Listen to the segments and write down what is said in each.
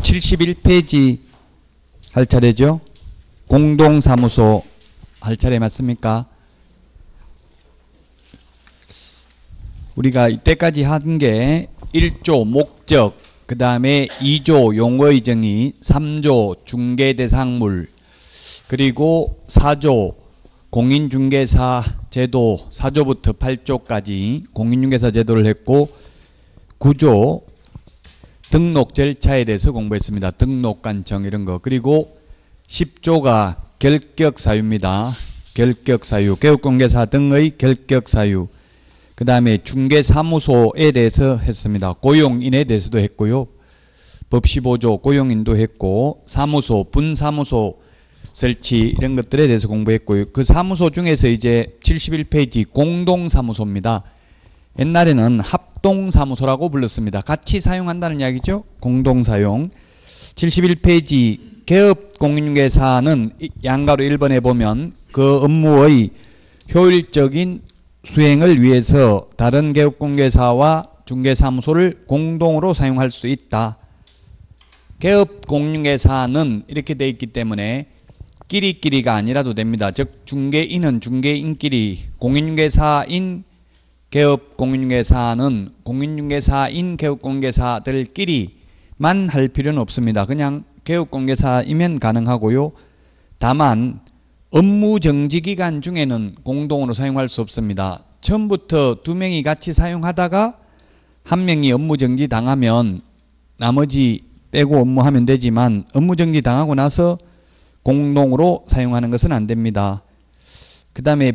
71페이지 할 차례죠. 공동사무소 할 차례 맞습니까? 우리가 이때까지 한 게 1조 목적, 그 다음에 2조 용어의 정의, 3조 중개대상물, 그리고 4조 공인중개사 제도 4조부터 8조까지 공인중개사 제도를 했고, 9조 등록 절차에 대해서 공부했습니다. 등록관청 이런 거. 그리고 10조가 결격사유입니다. 결격사유, 개업공개사 등의 결격사유. 그 다음에 중개사무소에 대해서 했습니다. 고용인에 대해서도 했고요. 법 15조 고용인도 했고, 사무소, 분사무소 설치 이런 것들에 대해서 공부했고요. 그 사무소 중에서 이제 71페이지 공동사무소입니다. 옛날에는 합동사무소라고 불렀습니다. 같이 사용한다는 이야기죠. 공동사용. 71페이지 개업공인중개사는 양가로 1번에 보면 그 업무의 효율적인 수행을 위해서 다른 개업공개사와 중개사무소를 공동으로 사용할 수 있다. 개업공인중개사는 이렇게 되어 있기 때문에 끼리끼리가 아니라도 됩니다. 즉 중개인은 중개인끼리, 공인중개사인 개업공인중개사는 공인중개사인 개업공개사들끼리만 할 필요는 없습니다. 그냥 개업공개사이면 가능하고요. 다만 업무정지기간 중에는 공동으로 사용할 수 없습니다. 처음부터 두 명이 같이 사용하다가 한 명이 업무정지 당하면 나머지 빼고 업무하면 되지만, 업무정지 당하고 나서 공동으로 사용하는 것은 안 됩니다. 그 다음에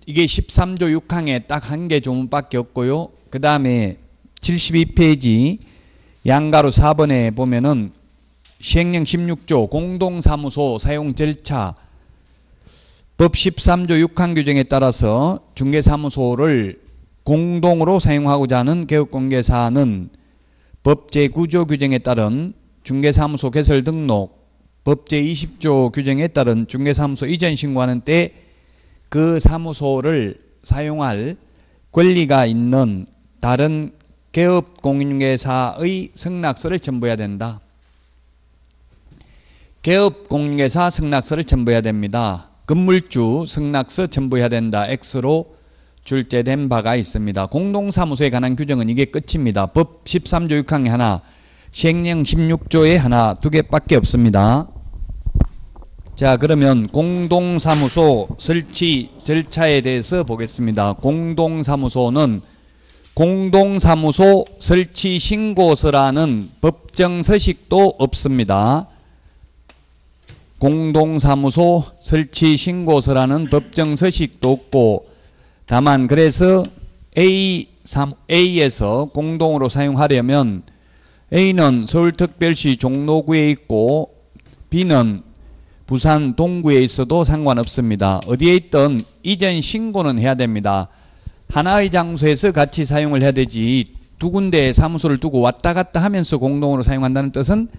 이게 13조 6항에 딱 한 개 조문밖에 없고요. 그 다음에 72페이지 양가로 4번에 보면은 시행령 16조 공동사무소 사용 절차, 법 13조 6항 규정에 따라서 중개사무소를 공동으로 사용하고자 하는 개업공개사는 법 제9조 규정에 따른 중개사무소 개설 등록, 법 제20조 규정에 따른 중개사무소 이전 신고하는 때 그 사무소를 사용할 권리가 있는 다른 개업공인중개사의 승낙서를 첨부해야 된다. 개업공인중개사 승낙서를 첨부해야 됩니다. 건물주 승낙서 첨부해야 된다. X로 출제된 바가 있습니다. 공동사무소에 관한 규정은 이게 끝입니다. 법 13조 6항에 하나, 시행령 16조에 하나, 두 개밖에 없습니다. 자, 그러면 공동사무소 설치 절차에 대해서 보겠습니다. 공동사무소는 공동사무소 설치 신고서라는 법정 서식도 없습니다. 공동사무소 설치 신고서라는 법정 서식도 없고, 다만 그래서 A에서 공동으로 사용하려면 A는 서울특별시 종로구에 있고 B는 부산 동구에 있어도 상관없습니다. 어디에 있든 이전 신고는 해야 됩니다. 하나의 장소에서 같이 사용을 해야 되지 두 군데에 사무소를 두고 왔다 갔다 하면서 공동으로 사용한다는 뜻은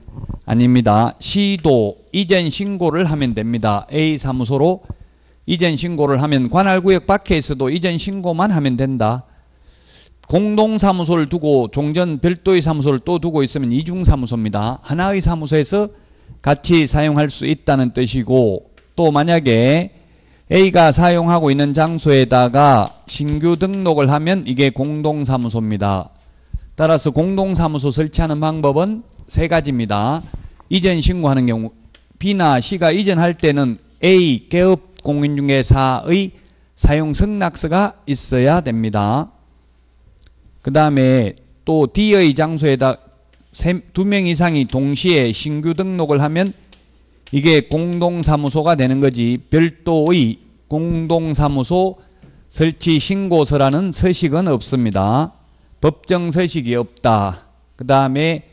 아닙니다. 시도 이전 신고를 하면 됩니다. A 사무소로 이전 신고를 하면 관할구역 밖에 있어도 이전 신고만 하면 된다. 공동사무소를 두고 종전 별도의 사무소를 또 두고 있으면 이중사무소입니다. 하나의 사무소에서 같이 사용할 수 있다는 뜻이고, 또 만약에 A가 사용하고 있는 장소에다가 신규 등록을 하면 이게 공동사무소입니다. 따라서 공동사무소 설치하는 방법은 세 가지입니다. 이전 신고하는 경우, B나 C가 이전할 때는 A 개업공인중개사의 사용 승낙서가 있어야 됩니다. 그 다음에 또 D의 장소에다 두 명 이상이 동시에 신규 등록을 하면 이게 공동사무소가 되는 거지, 별도의 공동사무소 설치 신고서라는 서식은 없습니다. 법정 서식이 없다. 그 다음에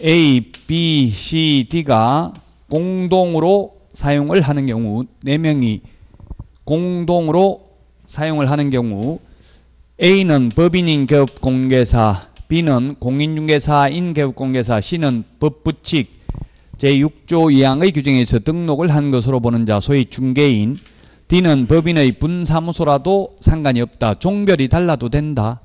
A, B, C, D가 공동으로 사용을 하는 경우, 4명이 공동으로 사용을 하는 경우 A는 법인인 개업공개사, B는 공인중개사인 개업공개사, C는 법부칙 제6조 2항의 규정에서 등록을 한 것으로 보는 자, 소위 중개인, D는 법인의 분사무소라도 상관이 없다. 종별이 달라도 된다.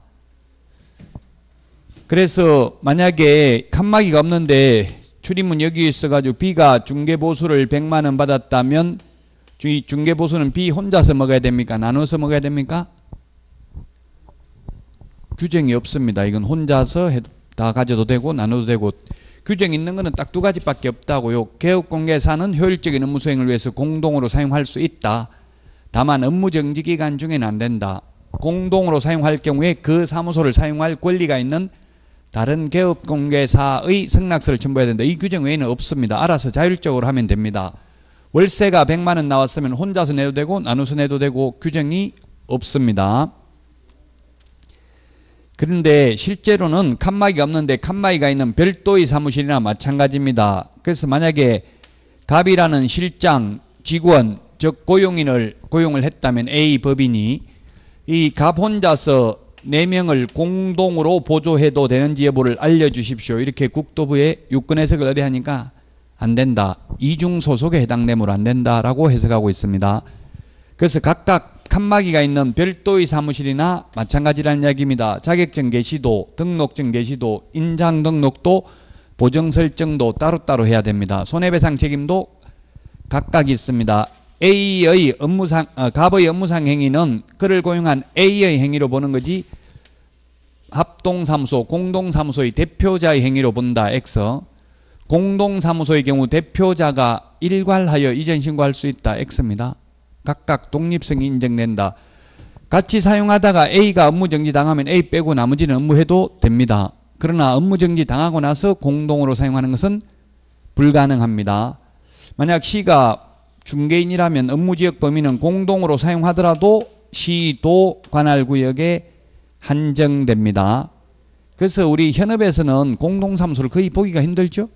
그래서 만약에 칸막이가 없는데 출입문 여기 있어가지고 B가 중개보수를 100만 원 받았다면 이 중개보수는 B 혼자서 먹어야 됩니까? 나눠서 먹어야 됩니까? 규정이 없습니다. 이건 혼자서 다 가져도 되고 나눠도 되고, 규정 있는 거는 딱 두 가지밖에 없다고요. 개업공개사는 효율적인 업무 수행을 위해서 공동으로 사용할 수 있다. 다만 업무 정지 기간 중에는 안 된다. 공동으로 사용할 경우에 그 사무소를 사용할 권리가 있는 다른 개업공개사의 승낙서를 첨부해야 된다. 이 규정 외에는 없습니다. 알아서 자율적으로 하면 됩니다. 월세가 100만 원 나왔으면 혼자서 내도 되고 나눠서 내도 되고 규정이 없습니다. 그런데 실제로는 칸막이가 없는데 칸막이가 있는 별도의 사무실이나 마찬가지입니다. 그래서 만약에 갑이라는 실장, 직원, 즉 고용인을 고용을 했다면 A 법인이 이 갑 혼자서 4명을 공동으로 보조해도 되는지 여부를 알려주십시오. 이렇게 국토부에 유권 해석을 의뢰하니까 안 된다. 이중소속에 해당되므로 안 된다라고 해석하고 있습니다. 그래서 각각 칸막이가 있는 별도의 사무실이나 마찬가지라는 이야기입니다. 자격증 개시도, 등록증 개시도, 인장 등록도, 보정 설정도 따로따로 해야 됩니다. 손해배상 책임도 각각 있습니다. A의 갑의 업무상 행위는 그를 고용한 A의 행위로 보는 거지 합동사무소, 공동사무소의 대표자의 행위로 본다. X. 공동사무소의 경우 대표자가 일괄하여 이전 신고할 수 있다. X입니다. 각각 독립성이 인정된다. 같이 사용하다가 A가 업무정지 당하면 A 빼고 나머지는 업무해도 됩니다. 그러나 업무정지 당하고 나서 공동으로 사용하는 것은 불가능합니다. 만약 C가 중개인이라면 업무지역 범위는 공동으로 사용하더라도 시도 관할구역에 한정됩니다. 그래서 우리 현업에서는 공동사무소를 거의 보기가 힘들죠.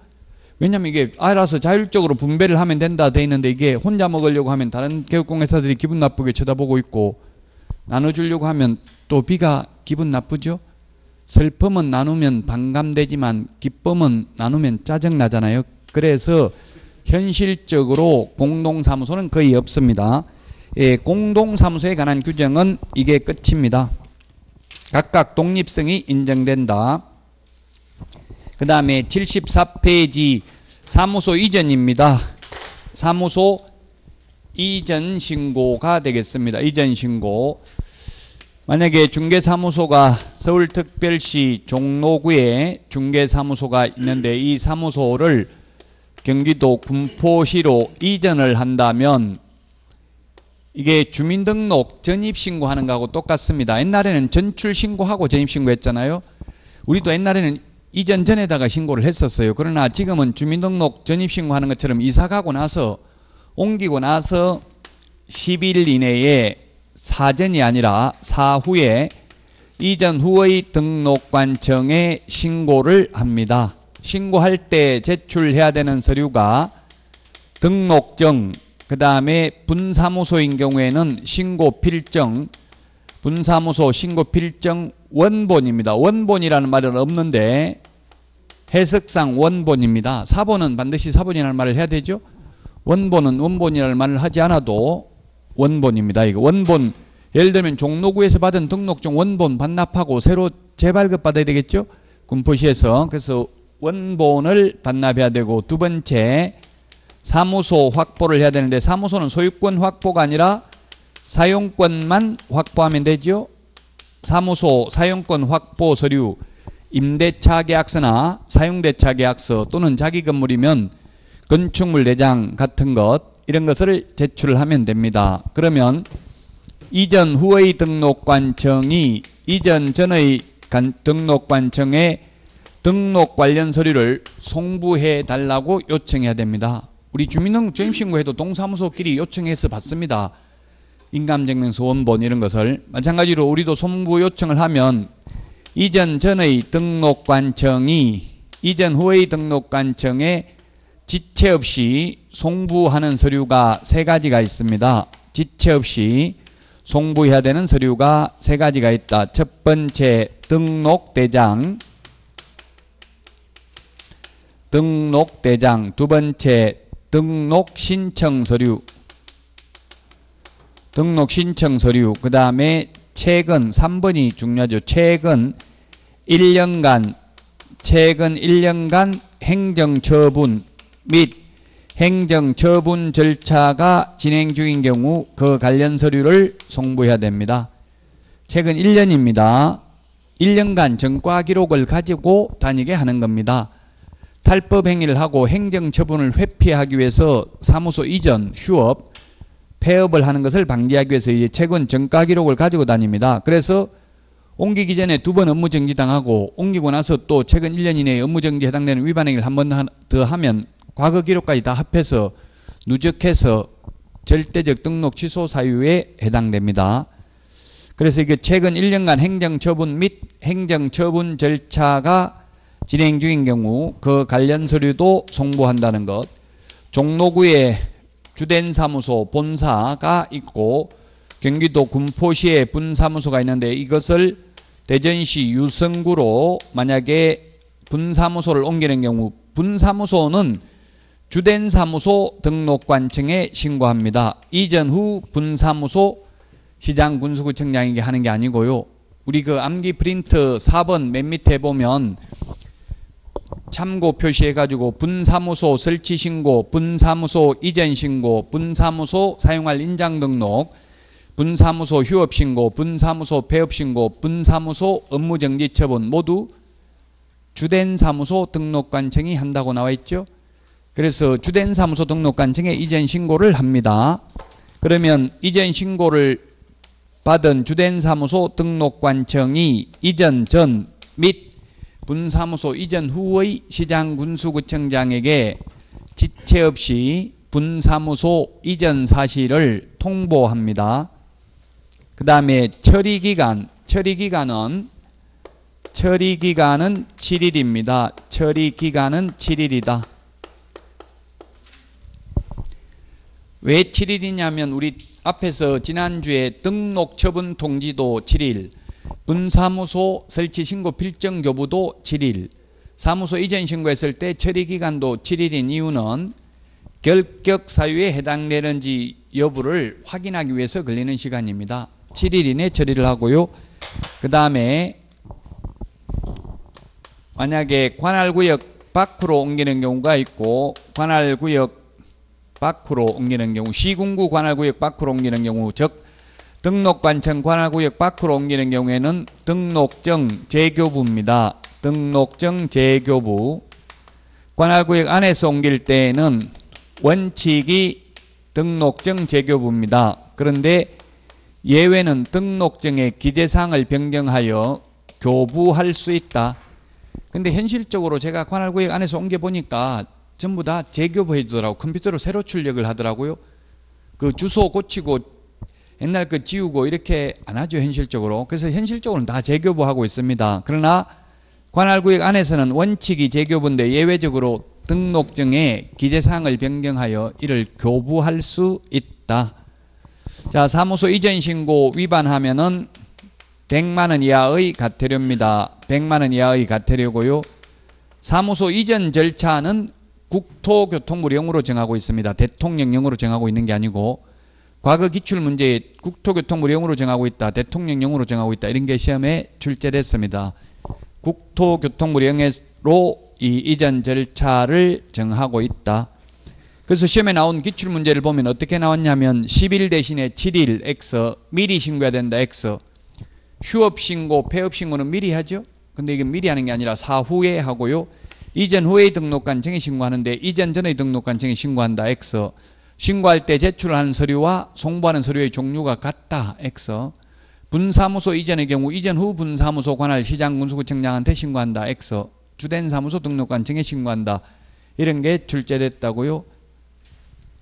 왜냐하면 이게 알아서 자율적으로 분배를 하면 된다 돼 있는데 이게 혼자 먹으려고 하면 다른 개업공개사들이 기분 나쁘게 쳐다보고 있고, 나눠주려고 하면 또 B가 기분 나쁘죠. 슬픔은 나누면 반감되지만 기쁨은 나누면 짜증나잖아요. 그래서 현실적으로 공동사무소는 거의 없습니다. 예, 공동사무소에 관한 규정은 이게 끝입니다. 각각 독립성이 인정된다. 그 다음에 74페이지 사무소 이전입니다. 사무소 이전 신고가 되겠습니다. 이전 신고. 만약에 중개사무소가 서울특별시 종로구에 중개사무소가 있는데 이 사무소를 경기도 군포시로 이전을 한다면 이게 주민등록 전입신고하는 거하고 똑같습니다. 옛날에는 전출신고하고 전입신고했잖아요. 우리도 옛날에는 이전 전에다가 신고를 했었어요. 그러나 지금은 주민등록 전입신고하는 것처럼 이사 가고 나서 옮기고 나서 10일 이내에 사전이 아니라 사후에 이전 후의 등록관청에 신고를 합니다. 신고할 때 제출해야 되는 서류가 등록증, 그 다음에 분사무소인 경우에는 신고필증, 분사무소 신고필증 원본입니다. 원본이라는 말은 없는데 해석상 원본입니다. 사본은 반드시 사본이라는 말을 해야 되죠. 원본은 원본이라는 말을 하지 않아도 원본입니다. 이거 원본, 예를 들면 종로구에서 받은 등록증 원본 반납하고 새로 재발급 받아야 되겠죠. 군포시에서. 그래서 원본을 반납해야 되고, 두 번째 사무소 확보를 해야 되는데 사무소는 소유권 확보가 아니라 사용권만 확보하면 되죠. 사무소 사용권 확보 서류, 임대차 계약서나 사용대차 계약서 또는 자기 건물이면 건축물 내장 같은 것, 이런 것을 제출을 하면 됩니다. 그러면 이전 후의 등록관청이 이전 전의 등록관청에 등록 관련 서류를 송부해 달라고 요청해야 됩니다. 우리 주민등록 전입신고해도 동사무소끼리 요청해서 받습니다. 인감증명서 원본 이런 것을. 마찬가지로 우리도 송부 요청을 하면 이전 전의 등록관청이 이전 후의 등록관청에 지체 없이 송부하는 서류가 3가지가 있습니다. 지체 없이 송부해야 되는 서류가 3가지가 있다. 첫 번째 등록대장, 등록대장. 두 번째 등록신청서류, 등록신청서류. 그 다음에 최근 3번이 중요하죠. 최근 1년간 최근 1년간 행정처분 및 행정처분 절차가 진행 중인 경우 그 관련 서류를 송부해야 됩니다. 최근 1년입니다. 1년간 전과 기록을 가지고 다니게 하는 겁니다. 탈법 행위를 하고 행정처분을 회피하기 위해서 사무소 이전, 휴업, 폐업을 하는 것을 방지하기 위해서 이제 최근 전과 기록을 가지고 다닙니다. 그래서 옮기기 전에 2번 업무정지 당하고 옮기고 나서 또 최근 1년 이내에 업무정지에 해당되는 위반 행위를 한 번 더 하면 과거 기록까지 다 합해서 누적해서 절대적 등록 취소 사유에 해당됩니다. 그래서 이게 최근 1년간 행정처분 및 행정처분 절차가 진행 중인 경우 그 관련 서류도 송부한다는 것. 종로구에 주된 사무소 본사가 있고 경기도 군포시에 분사무소가 있는데 이것을 대전시 유성구로 만약에 분사무소를 옮기는 경우 분사무소는 주된 사무소 등록관청에 신고합니다. 이전 후 분사무소 시장 군수구청장에게 하는 게 아니고요. 우리 그 암기 프린트 4번 맨 밑에 보면 참고 표시해가지고 분사무소 설치 신고, 분사무소 이전 신고, 분사무소 사용할 인장 등록, 분사무소 휴업 신고, 분사무소 폐업 신고, 분사무소 업무정지 처분 모두 주된 사무소 등록관청이 한다고 나와 있죠. 그래서 주된 사무소 등록관청에 이전 신고를 합니다. 그러면 이전 신고를 받은 주된 사무소 등록관청이 이전 전 및 분사무소 이전 후의 시장군수구청장에게 지체 없이 분사무소 이전 사실을 통보합니다. 그 다음에 처리기간은 7일입니다. 처리기간은 7일이다. 왜 7일이냐면 우리 앞에서 지난주에 등록처분 통지도 7일, 분사무소 설치 신고 필정 교부도 7일, 사무소 이전 신고했을 때 처리기간도 7일인 이유는 결격 사유에 해당되는지 여부를 확인하기 위해서 걸리는 시간입니다. 7일 이내 처리를 하고요. 그 다음에 만약에 관할구역 밖으로 옮기는 경우가 있고 관할구역 밖으로 옮기는 경우 시군구 관할구역 밖으로 옮기는 경우 즉 등록관청 관할구역 밖으로 옮기는 경우에는 등록정 재교부입니다. 등록정 재교부. 관할구역 안에서 옮길 때에는 원칙이 등록정 재교부입니다. 그런데 예외는 등록정의 기재사항을 변경하여 교부할 수 있다. 근데 현실적으로 제가 관할구역 안에서 옮겨보니까 전부 다 재교부 해주더라고. 컴퓨터로 새로 출력을 하더라고요. 그 주소 고치고 옛날 그 지우고 이렇게 안 하죠, 현실적으로. 그래서 현실적으로는 다 재교부하고 있습니다. 그러나 관할구역 안에서는 원칙이 재교부인데 예외적으로 등록증의 기재사항을 변경하여 이를 교부할 수 있다. 자, 사무소 이전 신고 위반하면은 100만 원 이하의 과태료입니다. 100만 원 이하의 과태료고요. 사무소 이전 절차는 국토교통부령으로 정하고 있습니다. 대통령령으로 정하고 있는 게 아니고 과거 기출문제에 국토교통부령으로 정하고 있다. 대통령령으로 정하고 있다. 이런 게 시험에 출제됐습니다. 국토교통부령으로 이 이전 절차를 정하고 있다. 그래서 시험에 나온 기출문제를 보면 어떻게 나왔냐면 10일 대신에 7일 X, 미리 신고해야 된다 X. 휴업신고, 폐업신고는 미리 하죠. 근데 이게 미리 하는 게 아니라 사후에 하고요. 이전 후의 등록관청에 신고하는데 이전 전의 등록관청에 신고한다 X. 신고할 때 제출하는 서류와 송부하는 서류의 종류가 같다 X. 분사무소 이전의 경우 이전 후 분사무소 관할 시장군수구청장한테 신고한다 X. 주된 사무소 등록관청에 신고한다. 이런 게 출제됐다고요.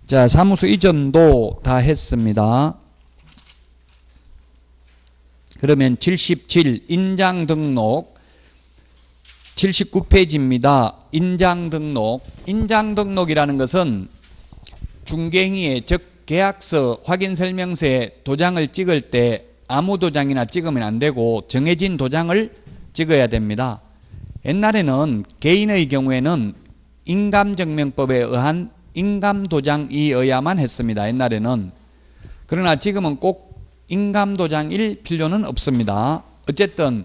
자, 사무소 이전도 다 했습니다. 그러면 77 인장 등록 79페이지입니다. 인장 등록. 인장 등록이라는 것은 중개행위에 즉 계약서 확인설명서에 도장을 찍을 때 아무 도장이나 찍으면 안 되고 정해진 도장을 찍어야 됩니다. 옛날에는 개인의 경우에는 인감증명법에 의한 인감도장이어야만 했습니다. 옛날에는. 그러나 지금은 꼭 인감도장일 필요는 없습니다. 어쨌든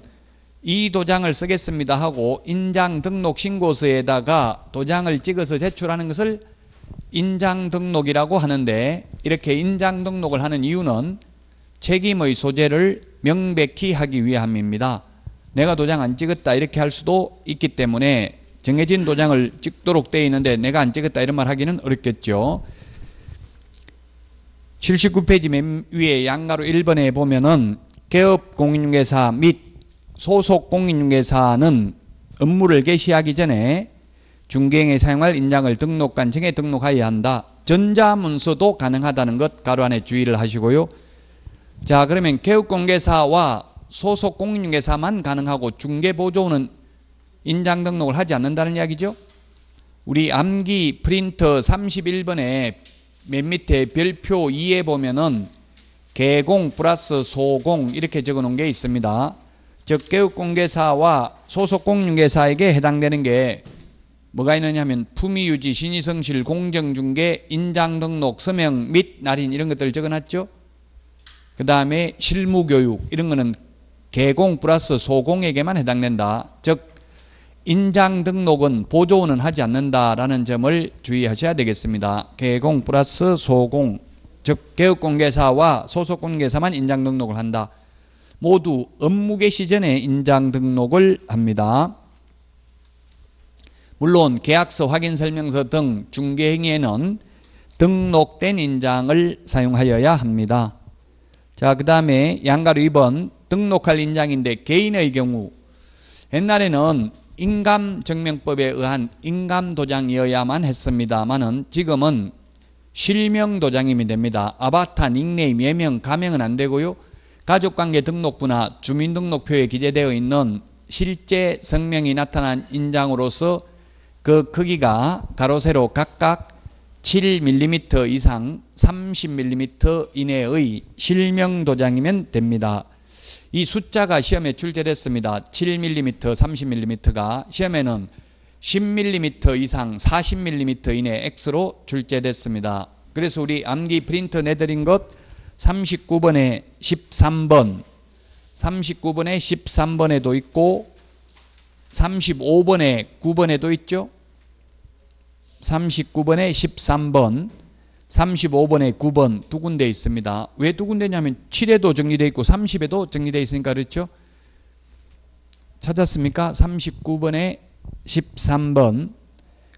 이 도장을 쓰겠습니다 하고 인장 등록 신고서에다가 도장을 찍어서 제출하는 것을 인장 등록이라고 하는데, 이렇게 인장 등록을 하는 이유는 책임의 소재를 명백히 하기 위함입니다. 내가 도장 안 찍었다 이렇게 할 수도 있기 때문에 정해진 도장을 찍도록 되어 있는데 내가 안 찍었다 이런 말 하기는 어렵겠죠. 79페이지 맨 위에 양가로 1번에 보면은 개업 공인중개사 및 소속 공인중개사는 업무를 개시하기 전에 중개행에 사용할 인장을 등록관청에 등록하여야 한다. 전자문서도 가능하다는 것 가로 안에 주의를 하시고요. 자, 그러면 개업공개사와 소속 공인중개사만 가능하고 중개보조원은 인장 등록을 하지 않는다는 이야기죠. 우리 암기 프린터 31번에 맨 밑에 별표 2에 보면은 개공 플러스 소공 이렇게 적어 놓은 게 있습니다. 즉 개업공개사와 소속 공인중개사에게 해당되는 게 뭐가 있느냐 하면 품위유지, 신의성실, 공정중개, 인장등록, 서명 및 날인 이런 것들을 적어놨죠. 그 다음에 실무교육 이런 거는 개공 플러스 소공에게만 해당된다. 즉 인장등록은 보조원은 하지 않는다라는 점을 주의하셔야 되겠습니다. 개공 플러스 소공, 즉 개업공개사와 소속공개사만 인장등록을 한다. 모두 업무 개시 전에 인장등록을 합니다. 물론 계약서, 확인설명서 등 중개행위에는 등록된 인장을 사용하여야 합니다. 자, 그 다음에 양가로 2번 등록할 인장인데 개인의 경우 옛날에는 인감증명법에 의한 인감도장이어야만 했습니다만은 지금은 실명도장임이 됩니다. 아바타, 닉네임, 예명, 가명은 안 되고요. 가족관계 등록부나 주민등록표에 기재되어 있는 실제 성명이 나타난 인장으로서 그 크기가 가로 세로 각각 7mm 이상 30mm 이내의 실명도장이면 됩니다. 이 숫자가 시험에 출제됐습니다. 7mm, 30mm가 시험에는 10mm 이상 40mm 이내 X로 출제됐습니다. 그래서 우리 암기 프린터 내드린 것 39번에 13번, 39번에 13번에도 있고 35번에 9번에도 있죠. 39번에 13번, 35번에 9번 두 군데 있습니다. 왜 두 군데냐면 7에도 정리되어 있고 30에도 정리되어 있으니까 그렇죠. 찾았습니까? 39번에 13번,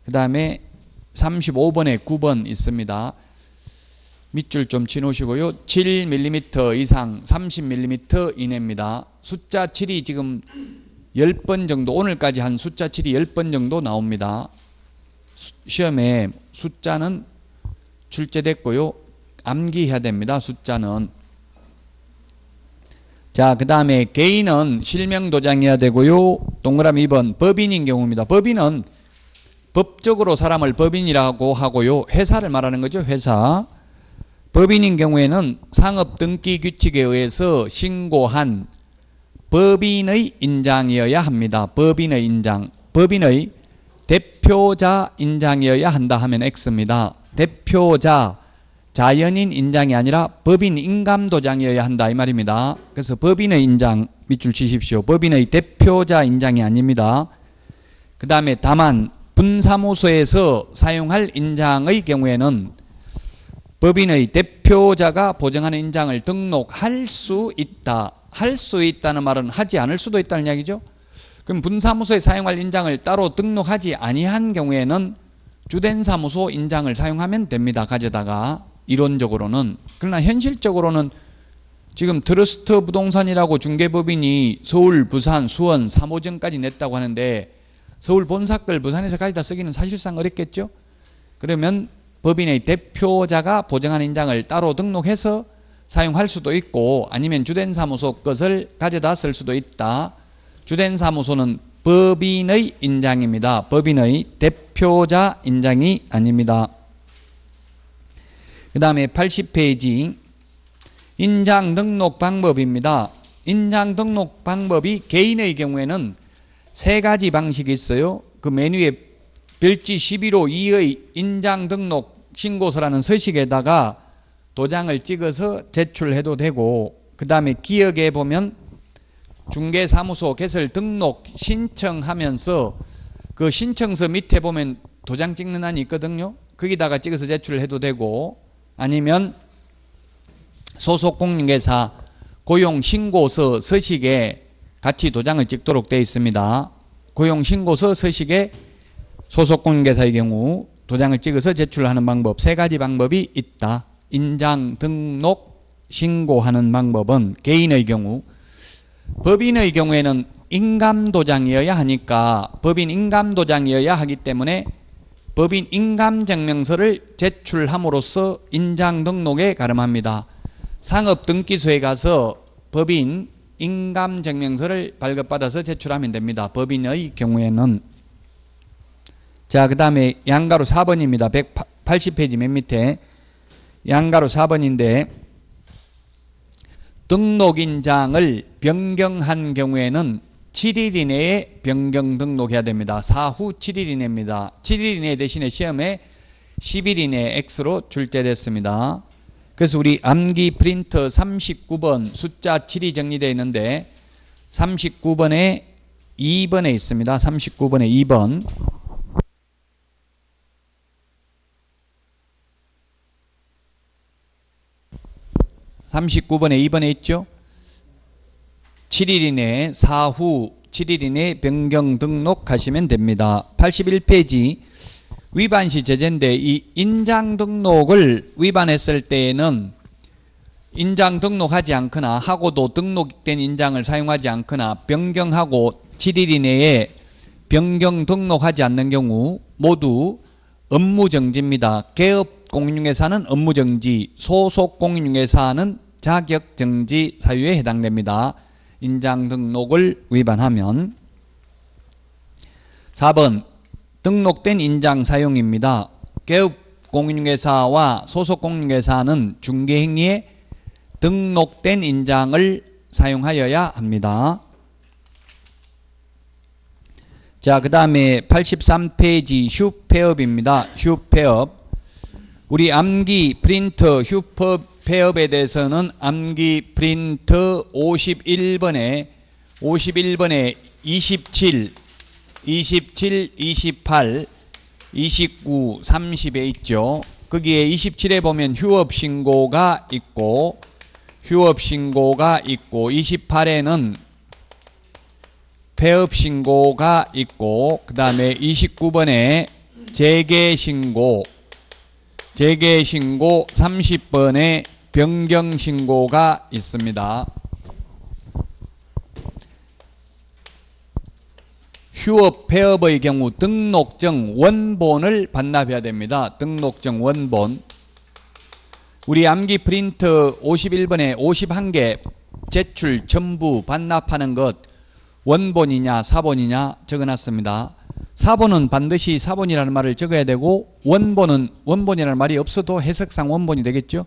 그 다음에 35번에 9번 있습니다. 밑줄 좀 치놓으시고요. 7mm 이상 30mm 이내입니다. 숫자 7이 지금 10번 정도, 오늘까지 한 숫자 7이 10번 정도 나옵니다. 시험에 숫자는 출제됐고요. 암기해야 됩니다. 숫자는. 자, 그 다음에 개인은 실명도장해야 되고요. 동그라미 2번 법인인 경우입니다. 법인은 법적으로 사람을 법인이라고 하고요. 회사를 말하는 거죠. 회사. 법인인 경우에는 상업등기규칙에 의해서 신고한 법인의 인장이어야 합니다. 법인의 인장. 법인의 대표자 인장이어야 한다 하면 X입니다. 대표자, 자연인 인장이 아니라 법인 인감도장이어야 한다 이 말입니다. 그래서 법인의 인장 밑줄 치십시오. 법인의 대표자 인장이 아닙니다. 그 다음에 다만 분사무소에서 사용할 인장의 경우에는 법인의 대표자가 보정하는 인장을 등록할 수 있다. 할 수 있다는 말은 하지 않을 수도 있다는 이야기죠. 그럼 분사무소에 사용할 인장을 따로 등록하지 아니한 경우에는 주된 사무소 인장을 사용하면 됩니다. 가져다가 이론적으로는. 그러나 현실적으로는 지금 트러스트 부동산이라고 중개법인이 서울, 부산, 수원, 3호점까지 냈다고 하는데 서울 본사걸 부산에서 가져다 쓰기는 사실상 어렵겠죠. 그러면 법인의 대표자가 보정한 인장을 따로 등록해서 사용할 수도 있고 아니면 주된 사무소 것을 가져다 쓸 수도 있다. 주된 사무소는 법인의 인장입니다. 법인의 대표자 인장이 아닙니다. 그 다음에 80페이지 인장 등록 방법입니다. 인장 등록 방법이 개인의 경우에는 세 가지 방식이 있어요. 그 메뉴에 별지 11호 2의 인장 등록 신고서라는 서식에다가 도장을 찍어서 제출해도 되고 그 다음에 기역에 보면 중개사무소 개설 등록 신청하면서 그 신청서 밑에 보면 도장 찍는 안이 있거든요. 거기다가 찍어서 제출을 해도 되고, 아니면 소속 공인중개사 고용신고서 서식에 같이 도장을 찍도록 되어 있습니다. 고용신고서 서식에 소속 공인중개사의 경우 도장을 찍어서 제출하는 방법, 세 가지 방법이 있다. 인장, 등록, 신고하는 방법은 개인의 경우, 법인의 경우에는 인감도장이어야 하니까, 법인 인감도장이어야 하기 때문에 법인 인감증명서를 제출함으로써 인장 등록에 가름합니다. 상업등기소에 가서 법인 인감증명서를 발급받아서 제출하면 됩니다. 법인의 경우에는. 자, 그 다음에 양가로 4번입니다. 180페이지 맨 밑에 양가로 4번인데, 등록인장을 변경한 경우에는 7일 이내에 변경 등록해야 됩니다. 사후 7일 이내입니다. 7일 이내 대신에 시험에 10일 이내 X로 출제됐습니다. 그래서 우리 암기 프린터 39번 숫자 7이 정리되어 있는데 39번에 2번에 있습니다. 39번에 2번. (39번에) 2번에 있죠. 7일 이내 사후 7일 이내 변경 등록하시면 됩니다. 81페이지 위반시 제재인데, 이 인장 등록을 위반했을 때에는 인장 등록하지 않거나 하고도 등록된 인장을 사용하지 않거나 변경하고 7일 이내에 변경 등록하지 않는 경우 모두 업무정지입니다. 개업 공인중개사는 업무정지, 소속 공인중개사는 자격정지 사유에 해당됩니다. 인장 등록을 위반하면. 4번 등록된 인장 사용입니다. 개업 공인중개사와 소속 공인중개사는 중개행위에 등록된 인장을 사용하여야 합니다. 자, 그 다음에 83페이지 휴폐업입니다. 휴폐업. 우리 암기 프린터 휴폐업에 대해서는 암기 프린터 51번에 27, 28, 29, 30에 있죠. 거기에 27에 보면 휴업신고가 있고 28에는 폐업신고가 있고, 그 다음에 29번에 재개신고, 30번에 변경신고가 있습니다. 휴업, 폐업의 경우 등록증 원본을 반납해야 됩니다. 등록증 원본. 우리 암기 프린터 51번에 51개 제출 전부 반납하는 것 원본이냐 사본이냐 적어놨습니다. 사본은 반드시 사본이라는 말을 적어야 되고, 원본은 원본이라는 말이 없어도 해석상 원본이 되겠죠.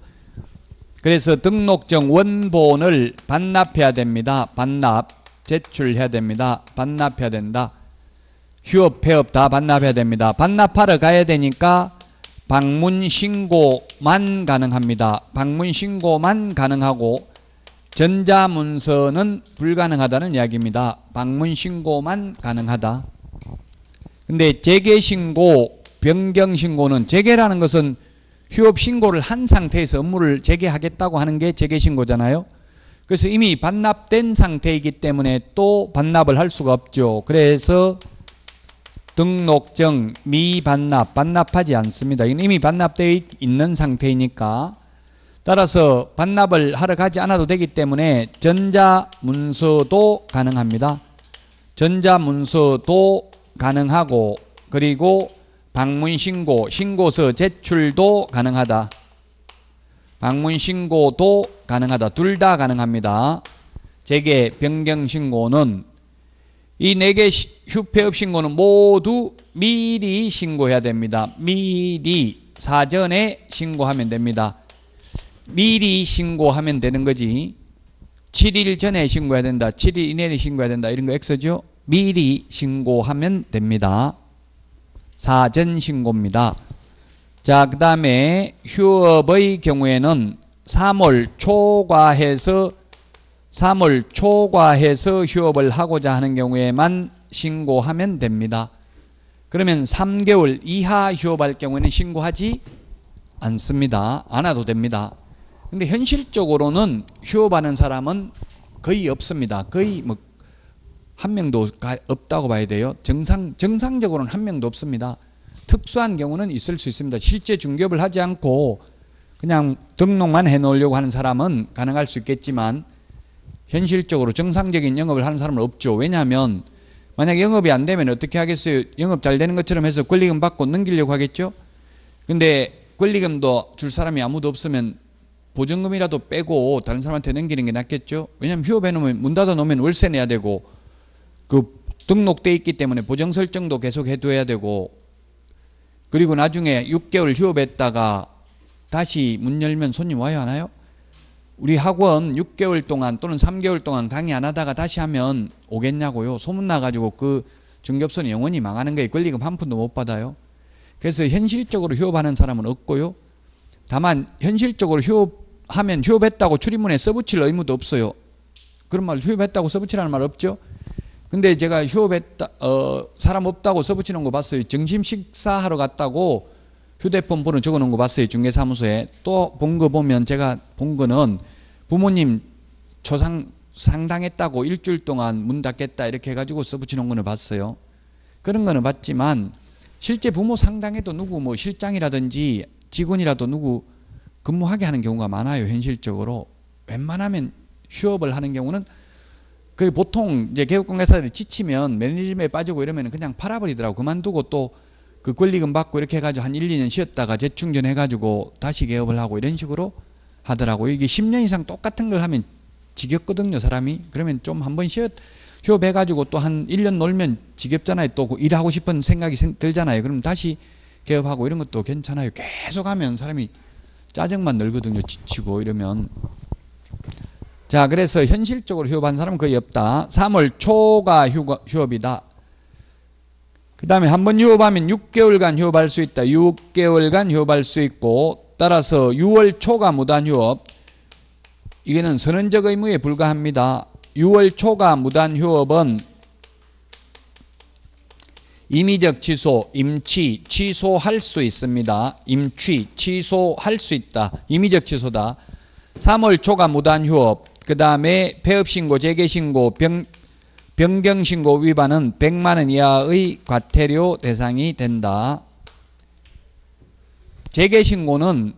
그래서 등록증 원본을 반납해야 됩니다. 반납, 제출해야 됩니다. 반납해야 된다. 휴업, 폐업 다 반납해야 됩니다. 반납하러 가야 되니까 방문 신고만 가능합니다. 방문 신고만 가능하고 전자문서는 불가능하다는 이야기입니다. 방문 신고만 가능하다. 근데 재개신고, 변경신고는, 재개라는 것은 휴업 신고를 한 상태에서 업무를 재개하겠다고 하는 게 재개신고잖아요. 그래서 이미 반납된 상태이기 때문에 또 반납을 할 수가 없죠. 그래서 등록증 미반납, 반납하지 않습니다. 이건 이미 반납되어 있는 상태이니까. 따라서 반납을 하러 가지 않아도 되기 때문에 전자문서도 가능합니다. 전자문서도 가능하고, 그리고 방문신고, 신고서 제출도 가능하다. 방문신고도 가능하다. 둘 다 가능합니다. 재개, 변경신고는, 이 4개 휴폐업 신고는 모두 미리 신고해야 됩니다. 미리, 사전에 신고하면 됩니다. 미리 신고하면 되는 거지, 7일 전에 신고해야 된다, 7일 이내에 신고해야 된다, 이런 거 X죠. 미리 신고하면 됩니다. 사전 신고입니다. 자, 그 다음에 휴업의 경우에는 3월 초과해서 3월 초과해서 휴업을 하고자 하는 경우에만 신고하면 됩니다. 그러면 3개월 이하 휴업할 경우에는 신고하지 않습니다. 안 와도 됩니다. 근데 현실적으로는 휴업하는 사람은 거의 없습니다. 거의 뭐 한 명도 없다고 봐야 돼요. 정상적으로는 한 명도 없습니다. 특수한 경우는 있을 수 있습니다. 실제 중개업을 하지 않고 그냥 등록만 해놓으려고 하는 사람은 가능할 수 있겠지만 현실적으로 정상적인 영업을 하는 사람은 없죠. 왜냐하면 만약에 영업이 안 되면 어떻게 하겠어요? 영업 잘 되는 것처럼 해서 권리금 받고 넘기려고 하겠죠. 근데 권리금도 줄 사람이 아무도 없으면 보증금이라도 빼고 다른 사람한테 넘기는 게 낫겠죠. 왜냐하면 휴업해 놓으면 문 닫아 놓으면 월세 내야 되고 그 등록돼 있기 때문에 보정 설정도 계속 해둬야 되고 그리고 나중에 6개월 휴업했다가 다시 문 열면 손님 와요 안 와요? 우리 학원 6개월 동안 또는 3개월 동안 강의 안 하다가 다시 하면 오겠냐고요. 소문 나가지고 그 중개업소는 영원히 망하는 거예요. 권리금 한 푼도 못 받아요. 그래서 현실적으로 휴업하는 사람은 없고요. 다만 현실적으로 휴업하면 휴업했다고 출입문에 써붙일 의무도 없어요. 그런 말 휴업했다고 써붙이라는 말 없죠. 근데 제가 휴업했다 사람 없다고 써붙이는 거 봤어요. 점심 식사하러 갔다고 휴대폰 번호 적어놓은 거 봤어요. 중개사무소에. 또 본 거 보면 제가 본 거는 부모님 상당했다고 일주일 동안 문 닫겠다 이렇게 해가지고 써붙이는 거는 봤어요. 그런 거는 봤지만 실제 부모 상당해도 누구 뭐 실장이라든지 직원이라도 누구 근무하게 하는 경우가 많아요. 현실적으로. 웬만하면 휴업을 하는 경우는 그 보통 이제 개업공개사들이 지치면 매니지즘에 빠지고 이러면 그냥 팔아버리더라고. 그만두고 또 그 권리금 받고 이렇게 해가지고 한 1, 2년 쉬었다가 재충전해가지고 다시 개업을 하고 이런 식으로 하더라고요. 이게 10년 이상 똑같은 걸 하면 지겹거든요, 사람이. 그러면 좀 한번 휴업해가지고 또 한 1년 놀면 지겹잖아요. 또 일하고 싶은 생각이 들잖아요. 그럼 다시 개업하고 이런 것도 괜찮아요. 계속 하면 사람이 짜증만 늘거든요. 지치고 이러면. 자, 그래서 현실적으로 휴업한 사람은 거의 없다. 3월 초가 휴업이다. 그 다음에 한번 휴업하면 6개월간 휴업할 수 있다. 6개월간 휴업할 수 있고 따라서 6월 초가 무단휴업. 이게는 선언적 의무에 불과합니다. 6월 초가 무단휴업은 임의적 취소, 임취, 취소할 수 있습니다. 임취, 취소할 수 있다. 임의적 취소다. 3월 초가 무단휴업. 그 다음에 폐업신고, 재개신고, 변경신고 위반은 100만 원 이하의 과태료 대상이 된다. 재개신고는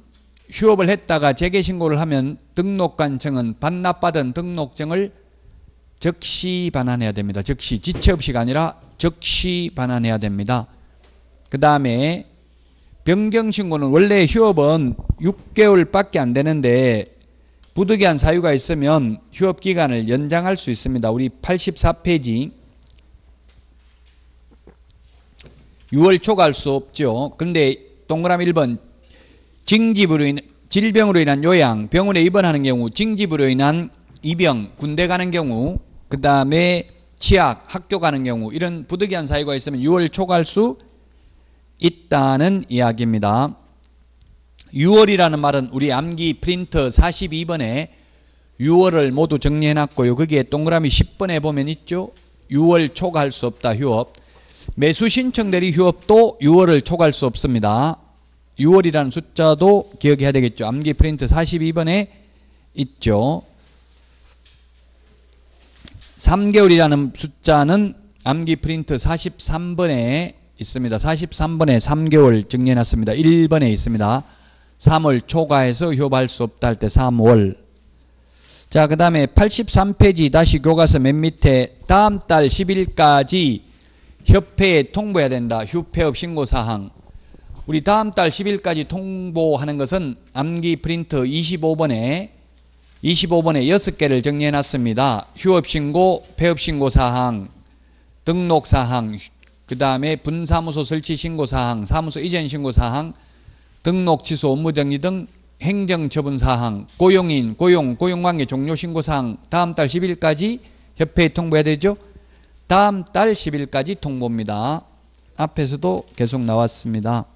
휴업을 했다가 재개신고를 하면 등록관청은 반납받은 등록증을 즉시 반환해야 됩니다. 즉시, 지체 없이가 아니라 즉시 반환해야 됩니다. 그 다음에 변경신고는 원래 휴업은 6개월밖에 안 되는데 부득이한 사유가 있으면 휴업기간을 연장할 수 있습니다. 우리 84페이지 6월 초과 할 수 없죠. 그런데 동그라미 1번 질병으로 인한 요양, 병원에 입원하는 경우, 징집으로 인한 입영, 군대 가는 경우, 그 다음에 치약, 학교 가는 경우 이런 부득이한 사유가 있으면 6월 초과할 수 있다는 이야기입니다. 6월이라는 말은 우리 암기 프린터 42번에 6월을 모두 정리해놨고요. 거기에 동그라미 10번에 보면 있죠. 6월 초과할 수 없다. 휴업. 매수 신청 대리 휴업도 6월을 초과할 수 없습니다. 6월이라는 숫자도 기억해야 되겠죠. 암기 프린터 42번에 있죠. 3개월이라는 숫자는 암기 프린터 43번에 있습니다. 43번에 3개월 정리해놨습니다. 1번에 있습니다. 3월 초과해서 휴업할 수 없다 할 때 3월. 자, 그 다음에 83페이지 다시 교과서 맨 밑에 다음 달 10일까지 협회에 통보해야 된다. 휴폐업 신고사항. 우리 다음 달 10일까지 통보하는 것은 암기 프린터 25번에 6개를 정리해놨습니다. 휴업신고, 폐업신고사항, 등록사항, 그 다음에 분사무소 설치신고사항, 사무소 이전신고사항, 등록 취소 업무 정리 등 행정처분사항, 고용인, 고용관계 종료신고사항 다음 달 10일까지 협회에 통보해야 되죠. 다음 달 10일까지 통보입니다. 앞에서도 계속 나왔습니다.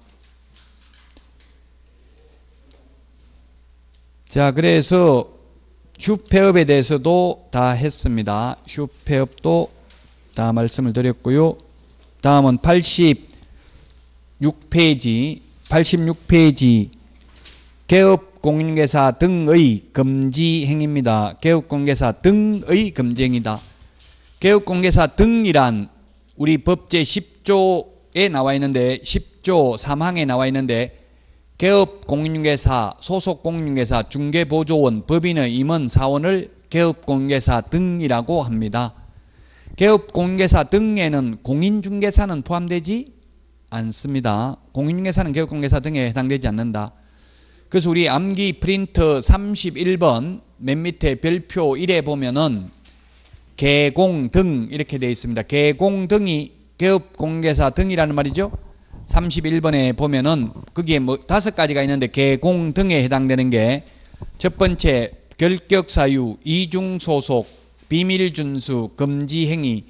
자, 그래서 휴폐업에 대해서도 다 했습니다. 휴폐업도 다 말씀을 드렸고요. 다음은 86페이지 개업공인중개사 등의 금지행위입니다. 개업공인중개사 등의 금지행위다. 개업공인중개사 등이란 우리 법제 10조에 나와 있는데 10조 3항에 나와 있는데 개업공인중개사, 소속공인중개사, 중개보조원, 법인의 임원, 사원을 개업공인중개사 등이라고 합니다. 개업공인중개사 등에는 공인중개사는 포함되지 않습니다. 공인중개사는 개업공인중개사 등에 해당되지 않는다. 그래서 우리 암기 프린터 31번 맨 밑에 별표 1에 보면은 개공등 이렇게 되어 있습니다. 개공등이 개업공인중개사 등이라는 말이죠. 31번에 보면은 거기에 뭐 5가지가 있는데 개공등에 해당되는 게 첫 번째 결격사유, 이중소속, 비밀준수, 금지행위,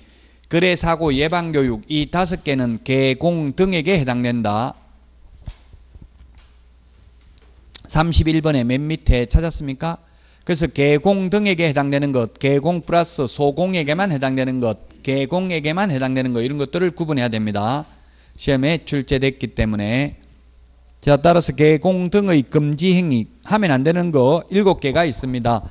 거래사고 예방교육 이 5개는 개공등에게 해당된다. 31번에 맨 밑에 찾았습니까? 그래서 개공등에게 해당되는 것, 개공 플러스 소공에게만 해당되는 것, 개공에게만 해당되는 것 이런 것들을 구분해야 됩니다. 시험에 출제됐기 때문에. 자, 따라서 개공 등의 금지행위 하면 안 되는 거 7개가 있습니다.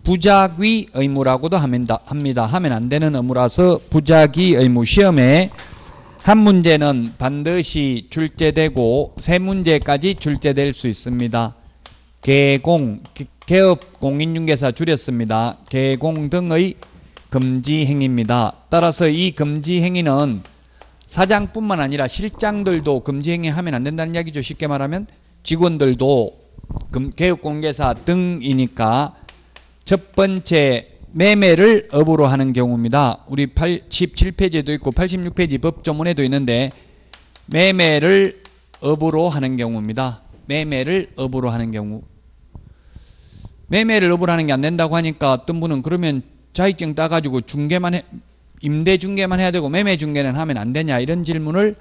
부작위 의무라고도 합니다. 하면 안 되는 의무라서 부작위 의무. 시험에 한 문제는 반드시 출제되고 3문제까지 출제될 수 있습니다. 개업공인중개사 줄였습니다. 개공 등의 금지행위입니다. 따라서 이 금지행위는 사장뿐만 아니라 실장들도 금지행위 하면 안 된다는 이야기죠. 쉽게 말하면 직원들도 개업공인중개사 등이니까 첫 번째 매매를 업으로 하는 경우입니다. 우리 87페이지에도 있고 86페이지 법조문에도 있는데 매매를 업으로 하는 경우입니다. 매매를 업으로 하는 경우. 매매를 업으로 하는 게 안 된다고 하니까 어떤 분은 그러면 자격증 따가지고 중개만 해, 임대 중개만 해야 되고 매매 중개는 하면 안 되냐 이런 질문을